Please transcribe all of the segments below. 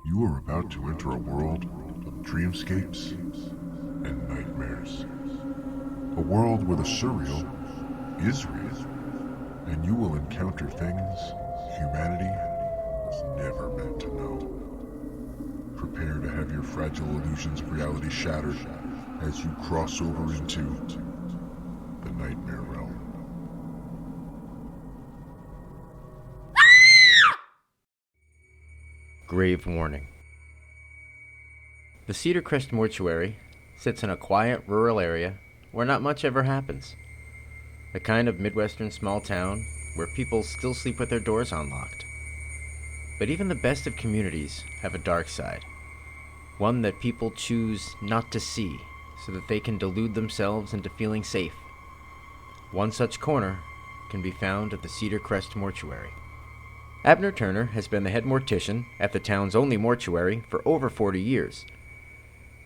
You are about to enter a world of dreamscapes and nightmares. A world where the surreal is real, and you will encounter things humanity was never meant to know. Prepare to have your fragile illusions of reality shattered as you cross over into the nightmare realm. Grave warning. The Cedar Crest Mortuary sits in a quiet rural area where not much ever happens. The kind of Midwestern small town where people still sleep with their doors unlocked. But even the best of communities have a dark side. One that people choose not to see so that they can delude themselves into feeling safe. One such corner can be found at the Cedar Crest Mortuary. Abner Turner has been the head mortician at the town's only mortuary for over 40 years.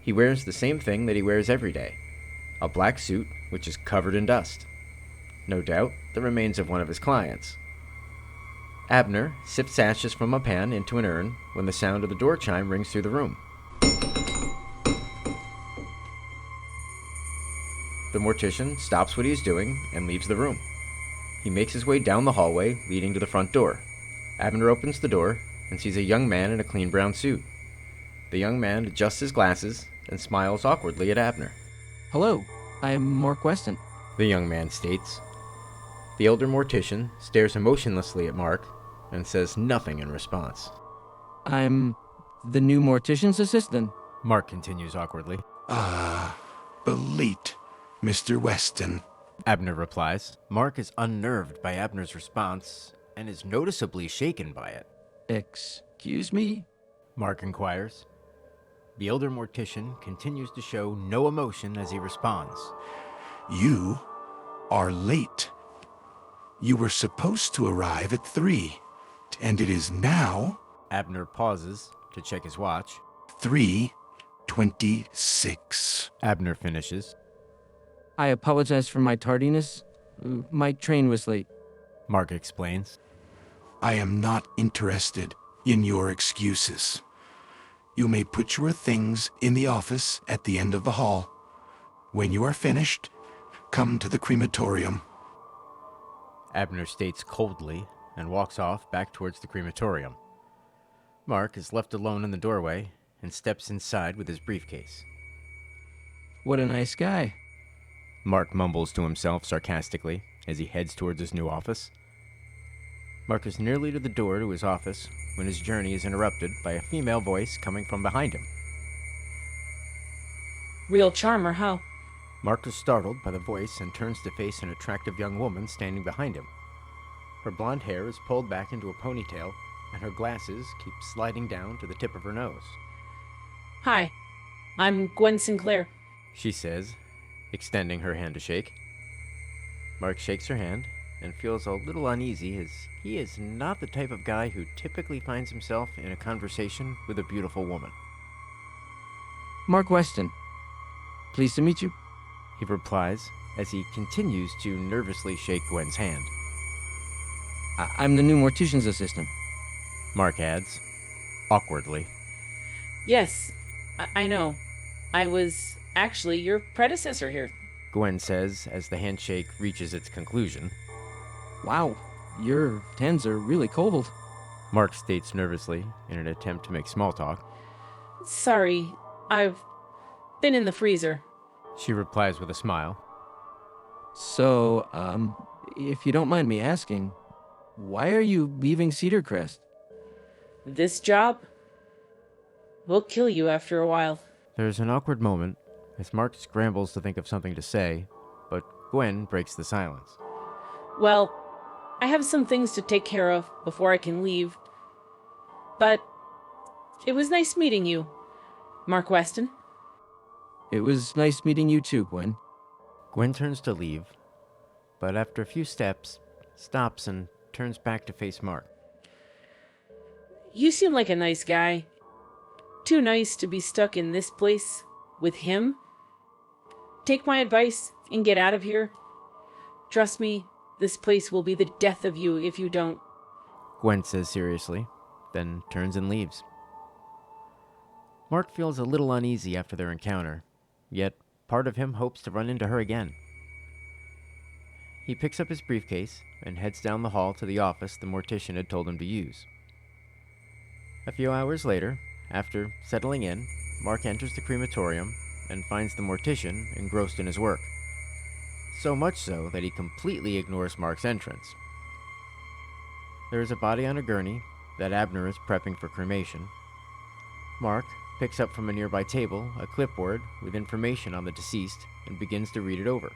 He wears the same thing that he wears every day, a black suit which is covered in dust. No doubt, the remains of one of his clients. Abner sifts ashes from a pan into an urn when the sound of the door chime rings through the room. The mortician stops what he is doing and leaves the room. He makes his way down the hallway leading to the front door. Abner opens the door and sees a young man in a clean brown suit. The young man adjusts his glasses and smiles awkwardly at Abner. Hello, I am Mark Weston. The young man states. The elder mortician stares emotionlessly at Mark and says nothing in response. I'm the new mortician's assistant. Mark continues awkwardly. Belite, Mr. Weston. Abner replies. Mark is unnerved by Abner's response and is noticeably shaken by it. Excuse me? Mark inquires. The elder mortician continues to show no emotion as he responds. You are late. You were supposed to arrive at 3, and it is now Abner pauses to check his watch. 3:26. Abner finishes. I apologize for my tardiness. My train was late. Mark explains. I am not interested in your excuses. You may put your things in the office at the end of the hall. When you are finished, come to the crematorium. Abner states coldly and walks off back towards the crematorium. Mark is left alone in the doorway and steps inside with his briefcase. What a nice guy. Mark mumbles to himself sarcastically as he heads towards his new office. Mark is nearly to the door to his office when his journey is interrupted by a female voice coming from behind him. Real charmer, huh? Mark is startled by the voice and turns to face an attractive young woman standing behind him. Her blonde hair is pulled back into a ponytail, and her glasses keep sliding down to the tip of her nose. Hi, I'm Gwen Sinclair. She says, extending her hand to shake. Mark shakes her hand and feels a little uneasy as he is not the type of guy who typically finds himself in a conversation with a beautiful woman. Mark Weston. Pleased to meet you. He replies as he continues to nervously shake Gwen's hand. I'm the new mortician's assistant. Mark adds, awkwardly. Yes, I know. I was actually your predecessor here. Gwen says as the handshake reaches its conclusion. Wow, your hands are really cold. Mark states nervously in an attempt to make small talk. Sorry, I've been in the freezer. She replies with a smile. So, if you don't mind me asking, why are you leaving Cedar Crest? This job will kill you after a while. There's an awkward moment as Mark scrambles to think of something to say, but Gwen breaks the silence. Well, I have some things to take care of before I can leave. But it was nice meeting you, Mark Weston. It was nice meeting you too, Gwen. Gwen turns to leave, but after a few steps, stops and turns back to face Mark. You seem like a nice guy. Too nice to be stuck in this place with him. Take my advice and get out of here. Trust me, this place will be the death of you if you don't. Gwen says seriously, then turns and leaves. Mark feels a little uneasy after their encounter, yet part of him hopes to run into her again. He picks up his briefcase and heads down the hall to the office the mortician had told him to use. A few hours later, after settling in, Mark enters the crematorium and finds the mortician engrossed in his work. So much so that he completely ignores Mark's entrance. There is a body on a gurney that Abner is prepping for cremation. Mark picks up from a nearby table a clipboard with information on the deceased and begins to read it over.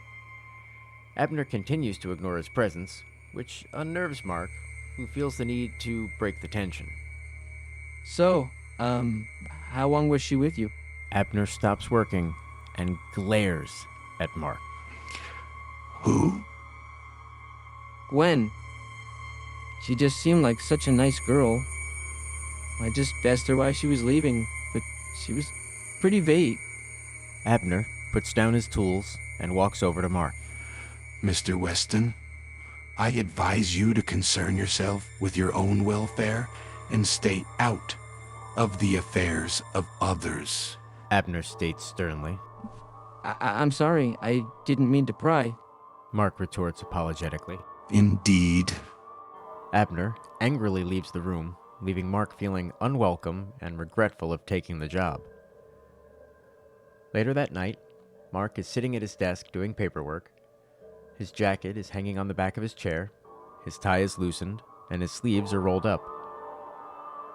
Abner continues to ignore his presence, which unnerves Mark, who feels the need to break the tension. So, how long was she with you? Abner stops working and glares at Mark. Who? Gwen. She just seemed like such a nice girl. I just asked her why she was leaving, but she was pretty vague. Abner puts down his tools and walks over to Mark. Mr. Weston, I advise you to concern yourself with your own welfare and stay out of the affairs of others. Abner states sternly. I'm sorry, I didn't mean to pry. Mark retorts apologetically. Indeed. Abner angrily leaves the room, leaving Mark feeling unwelcome and regretful of taking the job. Later that night, Mark is sitting at his desk doing paperwork. His jacket is hanging on the back of his chair, his tie is loosened, and his sleeves are rolled up.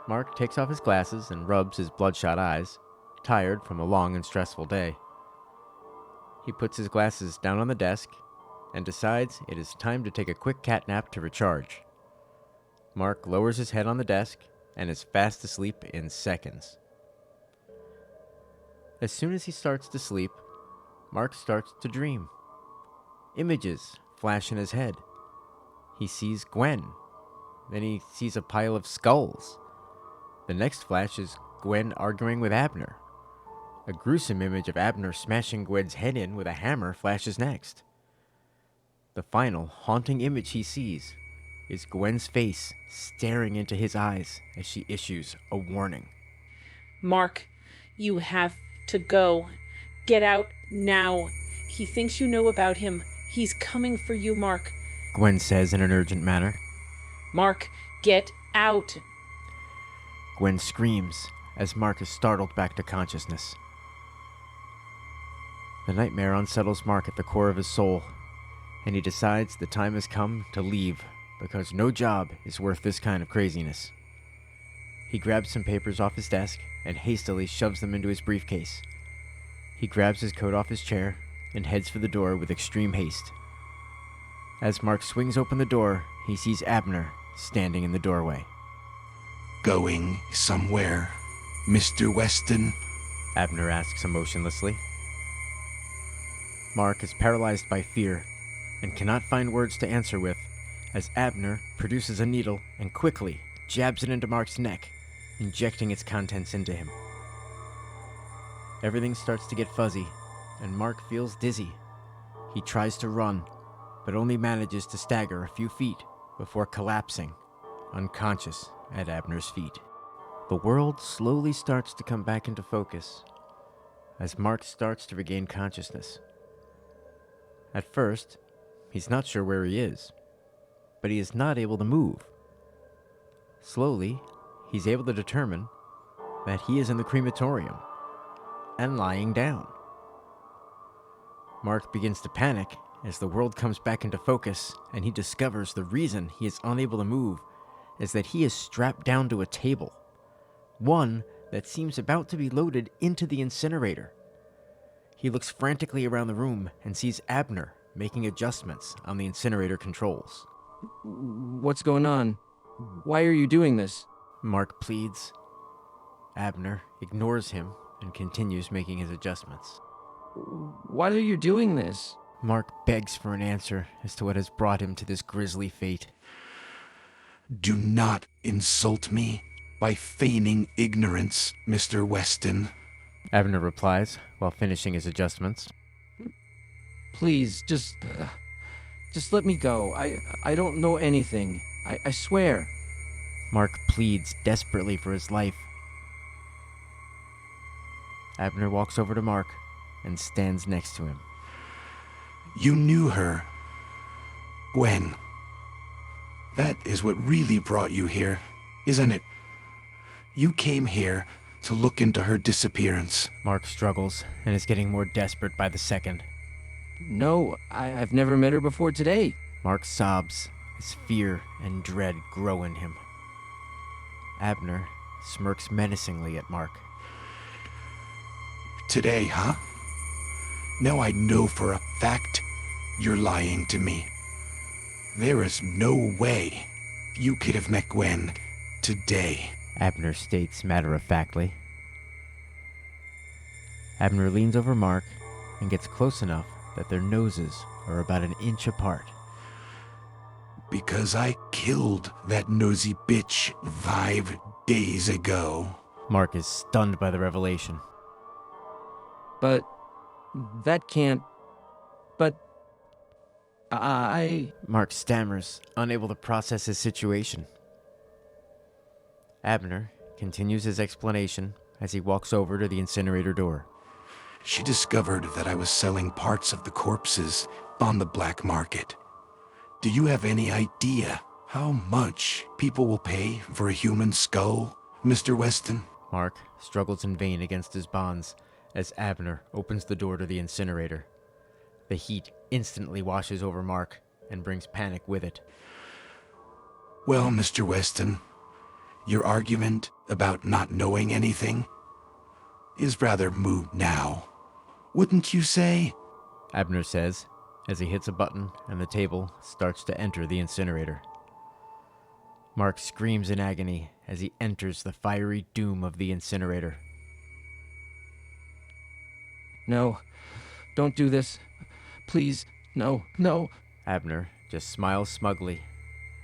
Mark takes off his glasses and rubs his bloodshot eyes, tired from a long and stressful day. He puts his glasses down on the desk and decides it is time to take a quick cat nap to recharge. Mark lowers his head on the desk and is fast asleep in seconds. As soon as he starts to sleep, Mark starts to dream. Images flash in his head. He sees Gwen. Then he sees a pile of skulls. The next flash is Gwen arguing with Abner. A gruesome image of Abner smashing Gwen's head in with a hammer flashes next. The final haunting image he sees is Gwen's face staring into his eyes as she issues a warning. Mark, you have to go. Get out now. He thinks you know about him. He's coming for you, Mark. Gwen says in an urgent manner. Mark, get out. Gwen screams as Mark is startled back to consciousness. The nightmare unsettles Mark at the core of his soul, and he decides the time has come to leave because no job is worth this kind of craziness. He grabs some papers off his desk and hastily shoves them into his briefcase. He grabs his coat off his chair and heads for the door with extreme haste. As Mark swings open the door, he sees Abner standing in the doorway. Going somewhere, Mr. Weston? Abner asks emotionlessly. Mark is paralyzed by fear and cannot find words to answer with as Abner produces a needle and quickly jabs it into Mark's neck, injecting its contents into him. Everything starts to get fuzzy, and Mark feels dizzy. He tries to run, but only manages to stagger a few feet before collapsing, unconscious at Abner's feet. The world slowly starts to come back into focus as Mark starts to regain consciousness. At first, he's not sure where he is, but he is not able to move. Slowly, he's able to determine that he is in the crematorium and lying down. Mark begins to panic as the world comes back into focus and he discovers the reason he is unable to move is that he is strapped down to a table, one that seems about to be loaded into the incinerator. He looks frantically around the room and sees Abner making adjustments on the incinerator controls. What's going on? Why are you doing this? Mark pleads. Abner ignores him and continues making his adjustments. Why are you doing this? Mark begs for an answer as to what has brought him to this grisly fate. Do not insult me by feigning ignorance, Mr. Weston. Abner replies while finishing his adjustments. Please, just let me go. I don't know anything. I swear. Mark pleads desperately for his life. Abner walks over to Mark and stands next to him. You knew her, Gwen. That is what really brought you here, isn't it? You came here to look into her disappearance. Mark struggles and is getting more desperate by the second. No, I've never met her before today. Mark sobs as fear and dread grow in him. Abner smirks menacingly at Mark. Today, huh? Now I know for a fact you're lying to me. There is no way you could have met Gwen today. Abner states matter-of-factly. Abner leans over Mark and gets close enough that their noses are about an inch apart. Because I killed that nosy bitch 5 days ago. Mark is stunned by the revelation. But that can't... But... I... Mark stammers, unable to process his situation. Abner continues his explanation as he walks over to the incinerator door. She discovered that I was selling parts of the corpses on the black market. Do you have any idea how much people will pay for a human skull, Mr. Weston? Mark struggles in vain against his bonds as Abner opens the door to the incinerator. The heat instantly washes over Mark and brings panic with it. Well, Mr. Weston, your argument about not knowing anything is rather moot now, wouldn't you say? Abner says as he hits a button and the table starts to enter the incinerator. Mark screams in agony as he enters the fiery doom of the incinerator. No, don't do this. Please, no, no. Abner just smiles smugly,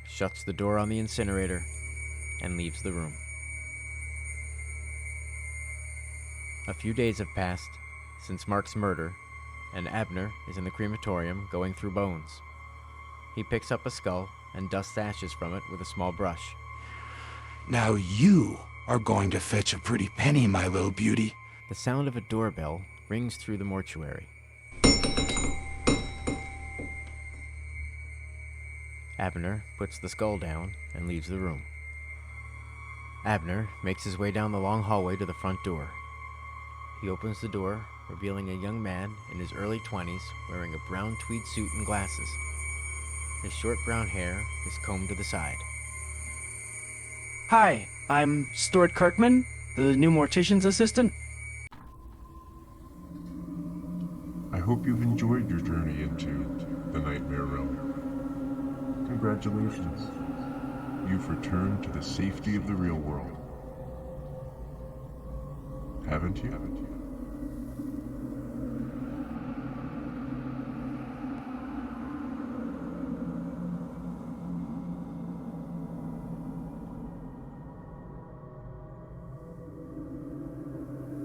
shuts the door on the incinerator, and leaves the room. A few days have passed since Mark's murder, and Abner is in the crematorium going through bones. He picks up a skull and dusts ashes from it with a small brush. Now you are going to fetch a pretty penny, my little beauty. The sound of a doorbell rings through the mortuary. Abner puts the skull down and leaves the room. Abner makes his way down the long hallway to the front door. He opens the door, revealing a young man in his early 20s wearing a brown tweed suit and glasses. His short brown hair is combed to the side. Hi, I'm Stuart Kirkman, the new Mortician's assistant. I hope you've enjoyed your journey into the Nightmare Realm. Congratulations. You've returned to the safety of the real world. Haven't you?